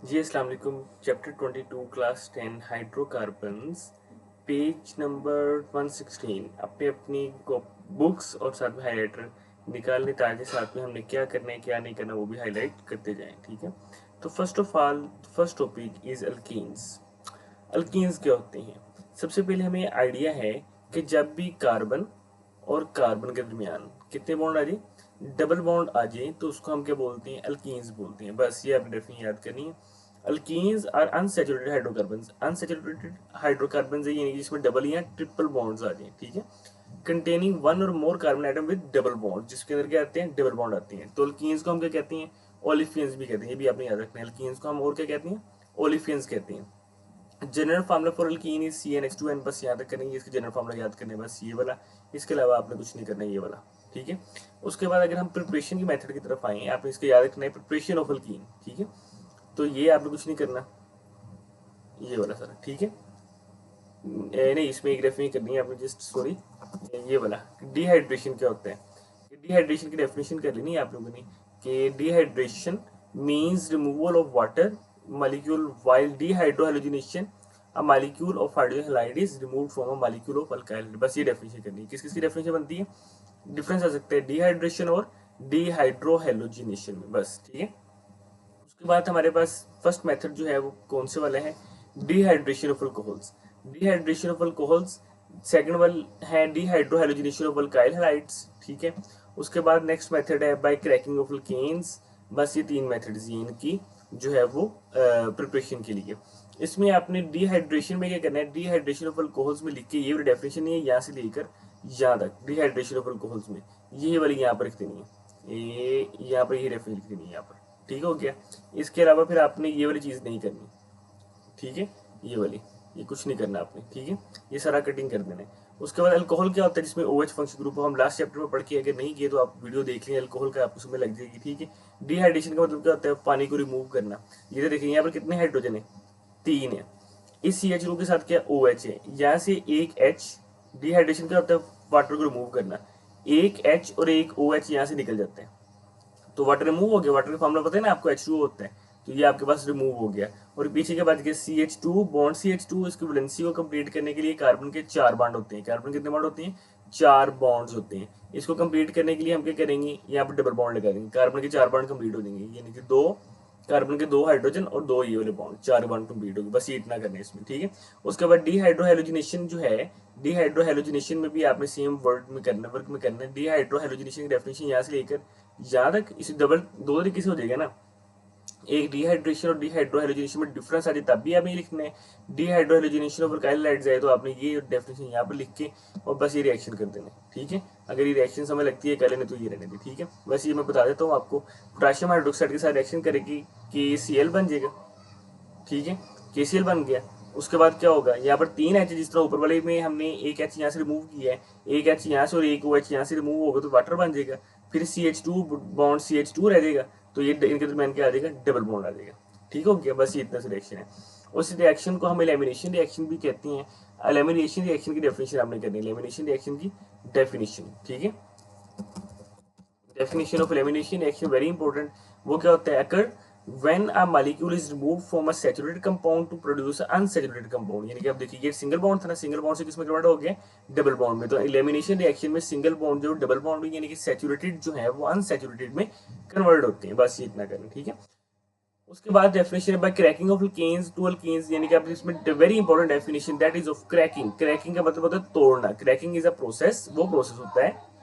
जी अस्सलाम वालेकुम। Chapter 22 class 10 hydrocarbons page number 116 अपने अपनी बुक्स और साथ में हाइलाइटर निकालने ताकि साथ में हमने क्या करना है क्या नहीं करना वो भी हाईलाइट करते जाएं। ठीक है, तो first of all first topic is alkenes. Alkenes क्या होते हैं? सबसे पहले हमें आइडिया है कि जब भी कार्बन और कार्बन के दरमियान कितने बॉन्ड आ जाए, डबल बॉन्ड आ जाए, तो उसको हम क्या बोलते हैं? अल्कीन्स बोलते हैं। बस ये आपने डेफिनेशन याद करनी है। Alkenes are unsaturated hydrocarbons. Unsaturated hydrocarbons है यानी कि जिसमें डबल या ट्रिपल बॉन्ड्स आ जाए। ठीक है, कंटेनिंग वन और more carbon atom with double bond, जिसके अंदर क्या आते हैं? डबल बॉन्ड आते हैं। तो अल्कीन्स को हम क्या कहते हैं? ओलिफियंस भी कहते हैं। ये भी आपने याद रखना है। अल्कीन्स को हम और क्या कहते हैं? ओलिफियंस कहते हैं। General formula for alkene is CnH2n। बस याद करेंगे, इसके जनरल फार्मूला याद करने बस ये वाला, इसके अलावा आपने कुछ नहीं करना, ये वाला। ठीक है, उसके बाद अगर हम प्रिपरेशन की मेथड की तरफ आए, आपने इसको याद रखना है, प्रिपरेशन ऑफ अल्कीन। ठीक है, तो ये आपने कुछ नहीं करना, ये वाला सारा। ठीक है, नहीं इसमें एक डेफिनेशन करनी है आपने, जस्ट सॉरी, ये वाला डिहाइड्रेशन क्या होता है, डिहाइड्रेशन की डेफिनेशन कर लेनी है आप लोगों ने कि dehydration means removal of water molecule while dehydrohalogenation a molecule of hydrogen halide is removed from a molecule of alkyl halide। बस ये डेफिनेशन करनी है। किस किस की डेफिनेशन बनती है? डिफरेंस आ सकता है डिहाइड्रेशन और डिहाइड्रोहेलोजिनेशन में। बस ठीक है, उसके बाद हमारे पास फर्स्ट मेथड जो है वो कौन से वाला है? Dehydration of alcohols. Dehydration of alcohols second वाला है डिहाइड्रोहेलोजिनेशन ऑफ अल्काइल हैलाइड्स। ठीक है, उसके बाद नेक्स्ट मेथड है बाय क्रैकिंग ऑफ अल्केन्स। बस ये तीन मेथड्स हैं इनकी जो है वो प्रिपरेशन के लिए। इसमें आपने डिहाइड्रेशन में क्या करना है? डिहाइड्रेशन ऑफ अल्कोहल्स में लिख के ये डेफिनेशन नहीं है, यहाँ से लेकर यहाँ तक डिहाइड्रेशन ऑफ अल्कोहल्स में ये वाली यहाँ पर लिख देनी है, ये यहाँ पर ये डेफिनेशन लिख देनी है यहाँ पर। ठीक हो गया। इसके अलावा फिर आपने ये वाली चीज़ नहीं करनी। ठीक है, ये वाली, ये कुछ नहीं करना आपने। ठीक है, ये सारा कटिंग कर देना है। उसके बाद अल्कोहल क्या होता है? जिसमें OH फंक्शन ग्रुप हम लास्ट चैप्टर में पढ़ के, अगर नहीं किए तो आप वीडियो देख लें, अल्कोहल का आपको समय लग जाएगी। ठीक है, डिहाइड्रेशन का मतलब क्या होता है? पानी को रिमूव करना। ये तो देखिए यहाँ पर कितने हाइड्रोजन है? 3 है। इस CH2 के साथ क्या OH है, यहाँ से एक H। डिहाइड्रेशन क्या होता है? वाटर को रिमूव करना। एक H और एक OH यहाँ से निकल जाते हैं, तो वाटर रिमूव हो गया। वाटर का फॉर्मूला पता है ना आपको, H2O होता है, तो ये आपके पास रिमूव हो गया। और पीछे के बाद CH2 बॉन्ड CH2, इसकी वैलेंसी को कंप्लीट करने के लिए कार्बन के 4 बॉन्ड होते हैं। कार्बन कितने बॉन्ड होते हैं? 4 बॉन्ड्स होते हैं। इसको कंप्लीट करने के लिए हम क्या करेंगे? यहाँ पर डबल बॉन्ड लगा देंगे, कार्बन के 4 बॉन्ड कंप्लीट हो जाएंगे, यानी कि 2 कार्बन के 2 हाइड्रोजन और 2 ये वाले बॉन्ड, 4 बॉन्ड कंप्लीट होगी। बस ये इतना करना है इसमें। ठीक है, उसके बाद डिहाइड्रोहेलोजिनेशन जो है, डिहाइड्रोहेलोजिनेशन में भी आपने सेम वर्ड में करना, वर्क में करना है। डिहाइड्रोहेलोजिनेशन की डेफिनेशन यहाँ से लेकर यहाँ तक इसे डबल दो तरीके से हो जाएगा ना। एक डिहाइड्रेशन और डिहाइड्रोहेलोजिनेशन में डिफरेंस आ जाए तब भी हमें लिखना है। डिहाइड्रोहेलोजिनेशन ऑफ अल्काइल हैलाइड्स है तो आपने ये डेफिनेशन यहाँ पर लिख के और बस ये रिएक्शन कर देना है। ठीक है, अगर ये रिएक्शन समय लगती है कर लेने तो ये रहने दे। ठीक है, बस ये मैं बता देता हूँ आपको। पोटाशियम हाइड्रोक्साइड के साथ रिएक्शन करेगी KCl बन जाएगा। ठीक है, KCl बन गया। उसके बाद क्या होगा? यहाँ पर 3 H, जिस तरह ऊपर वाले में हमने एक H यहाँ से रिमूव किया है, एक H यहाँ से और एक OH यहाँ से रिमूव होगा तो वाटर बन जाएगा। फिर CH2 बॉन्ड CH2 रह जाएगा, तो ये इनके दरमियान क्या आ जाएगा? डबल बॉन्ड आ जाएगा। ठीक हो गया, बस ये इतना सा रिएक्शन है। उस रिएक्शन को हम एलिमिनेशन रिएक्शन भी कहते हैं। एलिमिनेशन रिएक्शन की डेफिनेशन आपने करनी है, एलिमिनेशन रिएक्शन की डेफिनेशन। ठीक है, definition of elimination reaction very important। वो क्या होता है? occur when a molecule is removed from a saturated compound to produce an unsaturated compound। यानी कि अब देखिए ये सिंगल बॉन्ड था ना, सिंगल बॉन्ड से किसमें कन्वर्ट हो गया? डबल बॉन्ड में। तो एलिमिनेशन रिएक्शन में सिंगल बॉन्ड जो डबल बॉन्ड में यानी कि सैचुरेटेड जो है वो अनसैचुरेटेड में कन्वर्ट होते हैं। बस ये इतना करना। ठीक है, उसके बाद डेफिनेशन है by cracking of alkanes to alkenes, यानी कि आप इसमें very important definition that is of cracking. Cracking का मतलब होता है तोड़ना। क्रैकिंग इज अ प्रोसेस, वो प्रोसेस होता है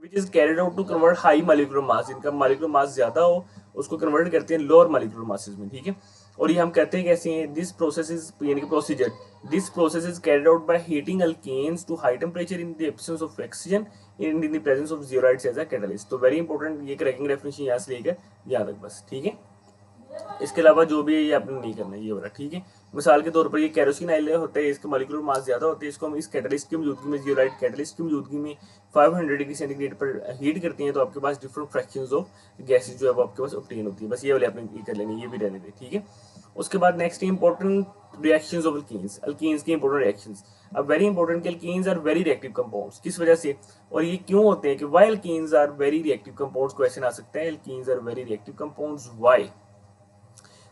which is carried out to convert high molecular mass। इनका molecular mass ज्यादा हो उसको कन्वर्ट करते हैं लोअर molecular masses में। ठीक है, और ये हम कहते हैं कैसे हैं? दिस प्रोसेस इज यानी कि procedure, this process is carried out by heating alkanes to high temperature in the absence of oxygen in the presence of zeolites as a catalyst. तो वेरी इंपॉर्टेंट ये क्रैकिंग डेफिनेशन यहाँ से लेकर यहाँ तक बस। ठीक है, इसके अलावा जो भी है ये आपने नहीं करना है, ये वाला। ठीक है, मिसाल के तौर पर ये केरोसिन ऑयल होता है, इसका मॉलिक्यूलर मास ज्यादा होता है, इसको हम इस कैटलिस्ट की मौजूदगी में, ज़ीरोइड कैटलिस्ट की मौजूदगी में 500 डिग्री सेंटीग्रेड पर हीट करते हैं तो आपके पास डिफरेंट फ्रैक्शंस ऑफ गैसेज जो है वो आपके पास ऑब्टेन होती है। बस ये वाले आपने ये कर लेनी, ये भी रहने दें। ठीक है, उसके बाद next important reactions of alkenes. Alkenes के इंपॉर्टेंट रिएक्शंस अब वेरी इंपॉर्टेंट कि alkenes are very reactive compounds. किस वजह से और ये क्यों होते हैं कि why alkenes are very reactive compounds? Question आ सकता है, alkenes are very reactive compounds why?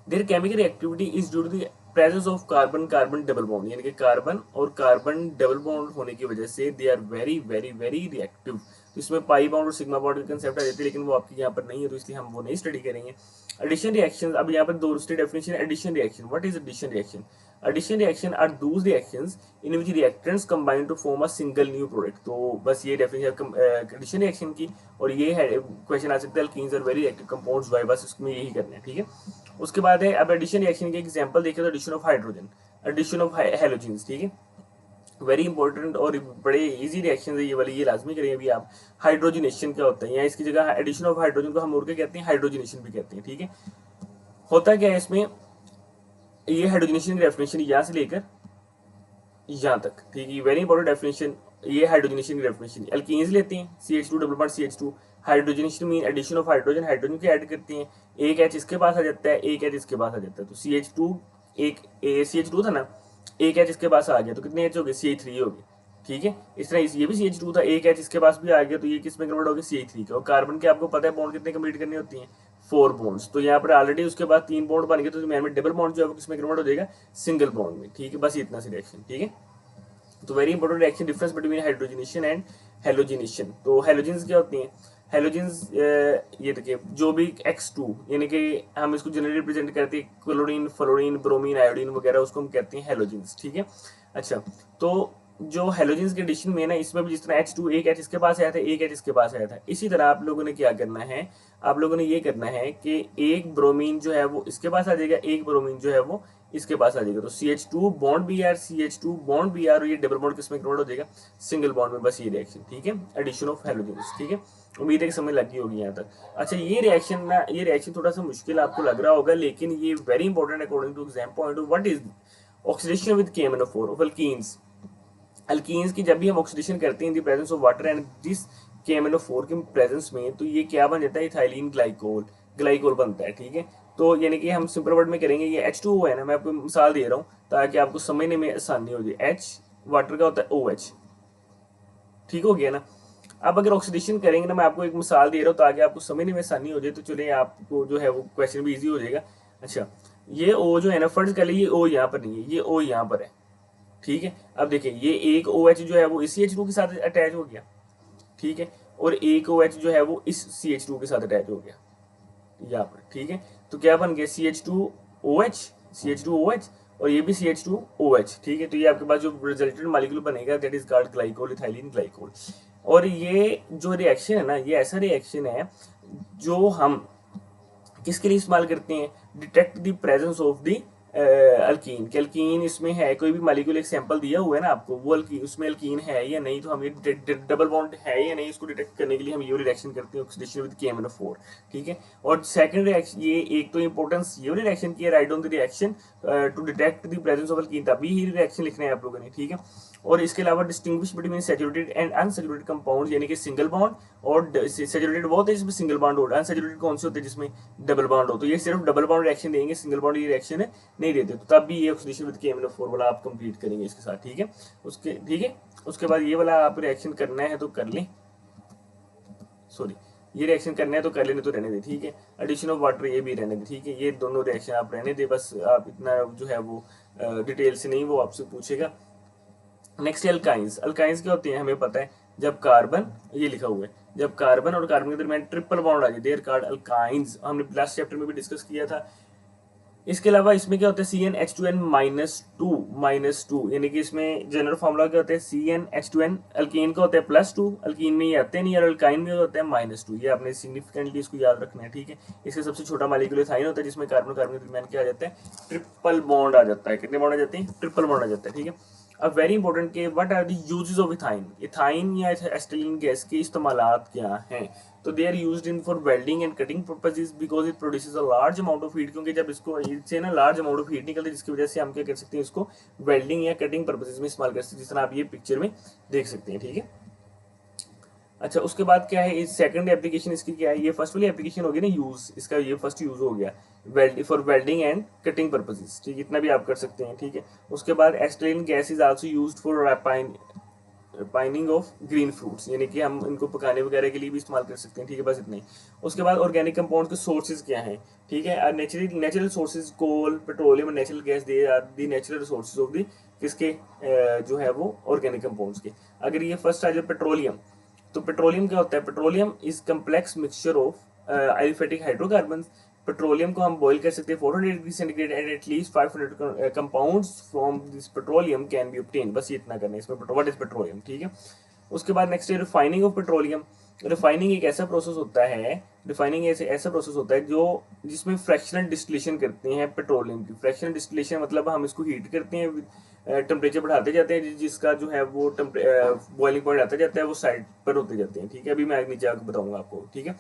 Their chemical reactivity is due to the presence of carbon carbon double bond, यानी कि कार्बन और कार्बन डबल बॉन्ड होने की वजह से they are very very very reactive. तो इसमें पाई बॉन्ड और सिग्मा बॉन्ड के कंसेप्ट आ जाते हैं, लेकिन वो आपके यहाँ पर नहीं है, तो इसलिए हम वो नहीं स्टडी करेंगे। एडिशन रिएक्शन, अब यहाँ पर दूसरी definition, addition reaction. What is addition reaction? Addition reaction are those reactions in which reactants combine to form a single new product। तो बस ये डेफिनेशन एडिशन रिएक्शन की, और ये है क्वेश्चन आ सकता है अल्कीन्स और वेरी रिएक्टिव कंपाउंड्स वाई, बस उसमें यही करना है, ठीक है। उसके बाद है, अब एडिशन रिएक्शन के एग्जांपल देखें तो addition of hydrogen, addition of halogens, ठीक है, वेरी इंपॉर्टेंट और बड़े इजी रिएक्शन है ये वाली, ये लाजमी करें अभी आप। हाइड्रोजनेशन क्या होता है, या इसकी जगह एडिशन ऑफ हाइड्रोजन को हम और क्या कहते हैं, हाइड्रोजनेशन भी कहते हैं, ठीक है। होता क्या है इसमें, ये हाइड्रोजनेशन की डेफिनेशन यहाँ से लेकर यहाँ तक, ठीक है, वेरी इंपॉर्टेंट डेफिनेशन। ये हाइड्रोजनेशन की डेफिनेशन, अल्कीन्स लेते हैं CH2 double bond CH2, hydrogenation mean addition of hydrogen, hydrogen को ऐड करते हैं, एक H इसके पास आ जाता है, एक H इसके पास आ जाता है, तो CH2 एक CH2 था ना, एक H इसके पास आ गया, तो कितने H हो गए, CH3 हो गए, ठीक है। इस तरह ये भी CH2 था, एक H इसके पास भी आ गया, तो ये किस में कन्वर्ट हो गया, CH3 का। और कार्बन के आपको पता है बॉन्ड कितने कंप्लीट करनी होती हैं, 4 बॉन्ड्स, तो यहाँ पर ऑलरेडी उसके बाद 3 बॉन्ड बन गए, तो में डबल बॉन्ड जो है वो किसमें कन्वर्ट हो जाएगा, सिंगल बॉन्ड में, ठीक है। बस इतना सी रिएक्शन, ठीक है। तो very important reaction, difference between hydrogenation and halogenation. तो हेलोजेंस क्या होती हैं, हेलोजेंस ये देखिए, जो भी X2 यानी कि हम इसको जनरली रिप्रेजेंट करते हैं क्लोरीन, फ्लोरीन, ब्रोमीन, आयोडीन वगैरह, उसको हम कहते हैं हेलोजेंस, ठीक है। अच्छा, तो जो हेलोजेंस के एडिशन में ना, इसमें भी जिस तरह H2 एक H इसके पास आया था, एक H इसके पास आया था, इसी तरह आप लोगों ने क्या करना है, आप लोगों ने ये करना है कि एक ब्रोमीन जो है वो इसके पास आ जाएगा, एक ब्रोमीन जो है वो इसके पास आ जाएगा, तो CH2 bond Br, CH2 bond Br, और ये डबल बॉन्ड किसमें कन्वर्ट हो जाएगा, सिंगल बॉन्ड में। बस ये रिएक्शन, ठीक है, एडिशन ऑफ हेलोजेंस, ठीक है। उम्मीद है कि समझ लगी होगी यहाँ तक। अच्छा, ये रिएक्शन ना, ये रिएक्शन थोड़ा सा मुश्किल आपको लग रहा होगा, लेकिन ये very important according to exam point. What is oxidation with KMnO4 of alkenes? Alkenes की जब भी हम ऑक्सीडेशन करते हैं in the presence of water and this KMnO4 के प्रेजेंस में, तो ये क्या बन जाता है, इथाइलिन ग्लाइकोल, ग्लाइकोल बनता है, ठीक है। तो यानी कि हम सिंपल वर्ड में करेंगे, ये H2O है ना, मैं आपको मिसाल दे रहा हूँ ताकि आपको समझने में आसानी हो जाए। H वाटर का होता है OH, ठीक हो गया ना। अब अगर ऑक्सीडेशन करेंगे ना, मैं आपको एक मिसाल दे रहा हूँ ताकि आपको समझने में आसानी हो जाए, तो चलिए आपको जो है वो क्वेश्चन भी इजी हो जाएगा। अच्छा, ये O जो है ना, फर्ज कर लीजिए O यहाँ पर नहीं है, ये O यहाँ पर है, ठीक है। अब देखिए, ये एक OH जो है वो इस CH2 के साथ अटैच हो गया, ठीक है, और एक OH जो है वो इस CH2 के साथ अटैच हो गया यहाँ पर, ठीक है। तो क्या बन गया, CH2OH, और ये भी CH2OH, ठीक है। तो ये आपके पास जो रिजल्टेंट मॉलिक्यूल बनेगा that is called glycol, ethylene glycol. और ये जो रिएक्शन है ना, ये ऐसा रिएक्शन है जो हम किसके लिए इस्तेमाल करते हैं, detect the presence of the alkyne, कि अल्कीन इसमें है, कोई भी मॉलिक्यूल एक सैंपल दिया हुआ है ना आपको, वो अल्कीन, उसमें अल्कीन है या नहीं, तो हम ये डबल बॉन्ड है या नहीं, इसको डिटेक्ट करने के लिए हम ये रिएक्शन करते हैं, ऑक्सीडेशन विद KMnO4, ठीक है। और सेकंड रिएक्शन, ये एक तो इंपॉर्टेंस ये रिएक्शन की है, right on the reaction to detect the presence of alkene, तभी ही रिएक्शन लिखना है आप लोगों ने, ठीक है। और इसके अलावा distinguish between saturated and unsaturated compound, यानी कि सिंगल बॉन्ड, और सैचुरेटेड वो होते हैं जिसमें सिंगल बॉन्ड हो, अनसैचुरेटेड कौन से होते हैं जिसमें डबल बॉन्ड हो। तो ये सिर्फ डबल बॉन्ड रिएक्शन देंगे, सिंगल बॉन्ड ये रिएक्शन नहीं देते, तो तब भी ये ऑक्सीडेशन विद KMnO4 वाला आप कंप्लीट करेंगे इसके साथ, ठीक है। उसके ठीक है, उसके बाद ये वाला आप रिएक्शन करना है तो कर लें, सॉरी, ये रिएक्शन करना है तो कर लेने, तो रहने दे, ठीक है। एडिशन ऑफ वाटर ये भी रहने दे, ठीक है। ये दोनों रिएक्शन आप रहने दे, बस आप इतना जो है वो डिटेल से नहीं, वो आपसे पूछेगा। नेक्स्ट अल्काइंस, अल्काइंस क्या होते हैं हमें पता है, जब कार्बन, ये लिखा हुआ है, जब कार्बन और कार्बन के दरमियान ट्रिपल बॉन्ड आ जाए, देयर कॉल्ड अल्काइंस, हमने लास्ट चैप्टर में भी डिस्कस किया था। इसके अलावा इसमें क्या होता है, CnH2n-2, यानी कि इसमें जनरल फॉर्मूला क्या होता है, CnH2n, अल्कीन का होता है +2, अल्कीन में ये आते नहीं, और अल्काइन में होता है -2, ये आपने सिग्निफिकेंटली इसको याद रखना है, ठीक है। इसका सबसे छोटा मॉलिक्यूल इथाइन होता है, जिसमें कार्बन कार्बन के दरमियान क्या आ जाता है, ट्रिपल बॉन्ड आ जाता है। कितने बॉन्ड आ जाते हैं, ट्रिपल बॉन्ड आ जाता है, ठीक है। अब वेरी इंपॉर्टेंट के what are the uses of ethyne, ethyne या एसिटिलीन गैस के इस्तेमालात क्या हैं। तो they are used in for welding and cutting purposes because it produces a large amount of heat, क्योंकि जब इसको इससे ना लार्ज अमाउंट ऑफ हीट निकलती है, जिसकी वजह से हम क्या कर सकते हैं, इसको वेल्डिंग या कटिंग पर्पसेस में इस्तेमाल कर सकते हैं, जिस तरह आप ये पिक्चर में देख सकते हैं, ठीक है। अच्छा, उसके बाद क्या है, इस सेकंड एप्लीकेशन इसकी क्या है, ये फर्स्ट वाली एप्लीकेशन होगी ना यूज, इसका ये फर्स्ट यूज हो गया for welding and cutting purposes, ठीक, इतना भी आप कर सकते हैं, ठीक है। उसके बाद acetylene gas is also used for pining of green fruits, यानी कि हम इनको पकाने वगैरह के लिए भी इस्तेमाल कर सकते हैं, ठीक है, बस इतना ही। उसके बाद ऑर्गेनिक कंपाउंड के सोर्सेज क्या हैं, ठीक है, नेचुरल सोर्सेज कोल, पेट्रोलियम और natural gas, they are the natural resources of the किसके जो है वो ऑर्गेनिक कंपाउंड्स के। अगर ये फर्स्ट आ जाए पेट्रोलियम, तो पेट्रोलियम क्या होता है, petroleum is complex mixture of aliphatic hydrocarbon. Petroleum को हम बॉईल कर सकते हैं 400 degree centigrade and at least 500 compounds from this petroleum can be obtain. बस ये इतना करना है इसमें, व्हाट इज पेट्रोलियम, ठीक है। उसके बाद नेक्स्ट है रिफाइनिंग ऑफ पेट्रोलियम। रिफाइनिंग एक ऐसा प्रोसेस होता है, रिफाइनिंग ऐसा प्रोसेस होता है जो जिसमें फ्रैक्शनल डिस्टिलेशन करते हैं पेट्रोलियम की। फ्रैक्शनल डिस्टिलेशन मतलब हम इसको हीट करते हैं, टेम्परेचर बढ़ाते जाते हैं, जिसका जो है वो बॉइलिंग पॉइंट आता जाता है, वो साइड पर होते जाते हैं, ठीक है। अभी मैं नीचे आकर बताऊंगा आपको, ठीक है।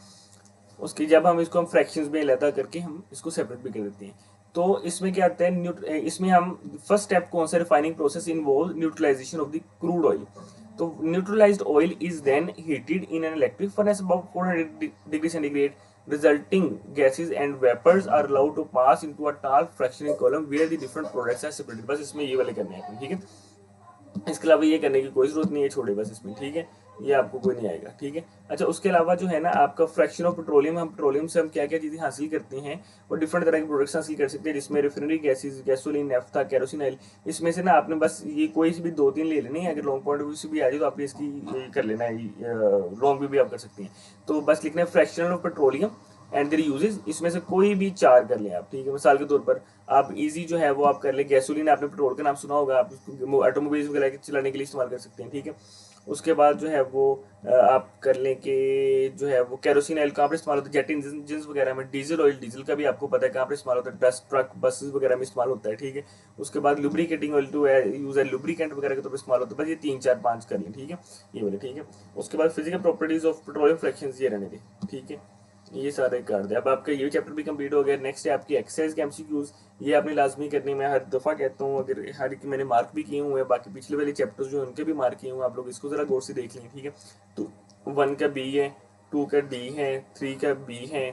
उसकी जब हम इसको फ्रैक्शंस में अलग करके हम इसको सेपरेट भी कर देते हैं। तो इसमें क्या आता है, इसमें हम फर्स्ट स्टेप कौन सा, refining process involve neutralization of the crude oil. तो neutralized oil is then heated in an electric furnace about 400 degree centigrade, resulting gases and vapors are allowed to pass into a tall fractioning column where the different products are separated। बस इसमें ये वाले करने हैं, ठीक है। इसके अलावा ये करने की कोई जरूरत नहीं है, छोड़े बस इसमें, ठीक है, ये आपको कोई नहीं आएगा, ठीक है। अच्छा, उसके अलावा जो है ना आपका फ्रैक्शन ऑफ पेट्रोलियम, हम पेट्रोलियम से हम क्या क्या चीज़ें हासिल करते हैं, और डिफरेंट तरह के प्रोडक्ट्स हासिल कर सकते हैं, जिसमें refinery gases, gasoline, naphtha, kerosene oil. इसमें से ना आपने बस ये कोई भी 2-3 ले लेने हैं, अगर लॉन्ग पॉइंट ऑफ व्यू से भी आ जाए तो आपने इसकी कर लेना है, लॉन्ग व्यू भी आप कर सकते हैं। तो बस लिखना है fraction of petroleum and there uses, इसमें से कोई भी 4 कर लें आप, ठीक है। मिसाल के तौर पर आप इजी जो है वो आप कर ले, गैसोलीन आपने पेट्रोल का नाम सुना होगा, आप उसको ऑटोमोबाइल्स वगैरह चलाने के लिए इस्तेमाल कर सकते हैं, ठीक है। उसके बाद जो है वो आप कर लें कि जो है वो केरोसिन ऑयल कहाँ पर इस्तेमाल होता है, जेट इंजन वगैरह में। डीजल ऑयल, डीजल का भी आपको पता है कहाँ पर इस्तेमाल होता है, बस ट्रक बसेस वगैरह में इस्तेमाल होता है, ठीक है। उसके बाद लुब्रिकेटिंग ऑयल टू यूज है, लुब्रिकेंट वगैरह के तौर पर इस्तेमाल होता है। बस ये 3-4-5 कर लें, ठीक है, ये वाले, ठीक है। उसके बाद physical properties of petroleum fractions, ये रहने दें, ठीक है, ये सारे कर दे। अब आपका ये चैप्टर भी कंप्लीट हो गया। नेक्स्ट है आपकी एक्सरसाइज के एमसीक्यूज, ये आपने लाजमी करनी, मैं हर दफ़ा कहता हूँ, अगर हर एक मैंने मार्क भी किए हुए हैं, बाकी पिछले वाले चैप्टर्स जो उनके भी मार्क किए हुए हैं, आप लोग इसको ज़रा गौर से देख लें, ठीक है। तो 1 का बी है, 2 का डी है, 3 का बी है,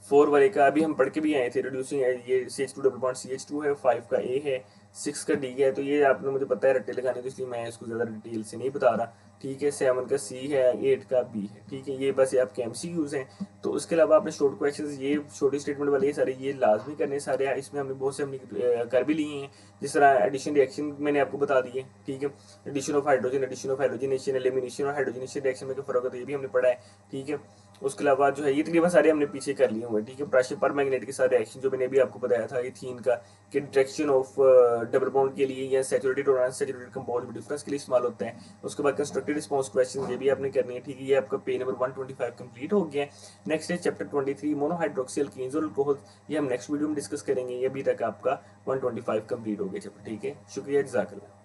4 वाले का अभी हम पढ़ के भी आए थे, रिड्यूसिंग ये CH2 डबल बॉन्ड CH2 है, 5 का ए है, 6 का डी है। तो ये आपने मुझे पता है रट्टे लगाने, तो इसलिए मैं इसको ज़्यादा डिटेल से नहीं बता रहा, ठीक है। 7 का सी है, 8 का बी है, ठीक है। ये बस ये आपके MCQs हैं। तो उसके अलावा आपने शॉर्ट क्वेश्चंस, ये छोटी स्टेटमेंट वाले ये सारे ये लाजमी करने सारे, इसमें हमने बहुत से हमने कर भी लिए हैं, जिस तरह एडिशन रिएक्शन मैंने आपको बता दिए, ठीक है। एडिशन ऑफ हाइड्रोजनेशन, एलिमिनेशन और हाइड्रोजनेशन रिएक्शन में क्या फर्क होता है, ये भी हमने पढ़ा है, ठीक है। उसके अलावा जो है ये तकरीबन सारे हमने पीछे कर लिए हुए, ठीक है। प्राशर पर मैग्नेट के सारे रिएक्शन जो मैंने भी आपको बताया था, इथीन का कि डिटेक्शन ऑफ डबल बॉन्ड के लिए या सैचुरेटेड और अनसैचुरेटेड कंपाउंड में डिफरेंस के लिए इस्तेमाल होता है। उसके बाद कंस्ट्रक्टिव रिस्पांस क्वेश्चन, ये भी आपने करनी है, ठीक है। ये आपका पेज नंबर 125 कंप्लीट हो गया है। नेक्स्ट है चैप्टर 23 मोनोहाइड्रोक्सी एल्कीन्स और अल्कोहल, ये हम नेक्स्ट वीडियो में डिस्कस करेंगे। ये अभी तक आपका 125 कंप्लीट हो गया चैप्टर, ठीक है। शुक्रिया, जज़ाकल्लाह।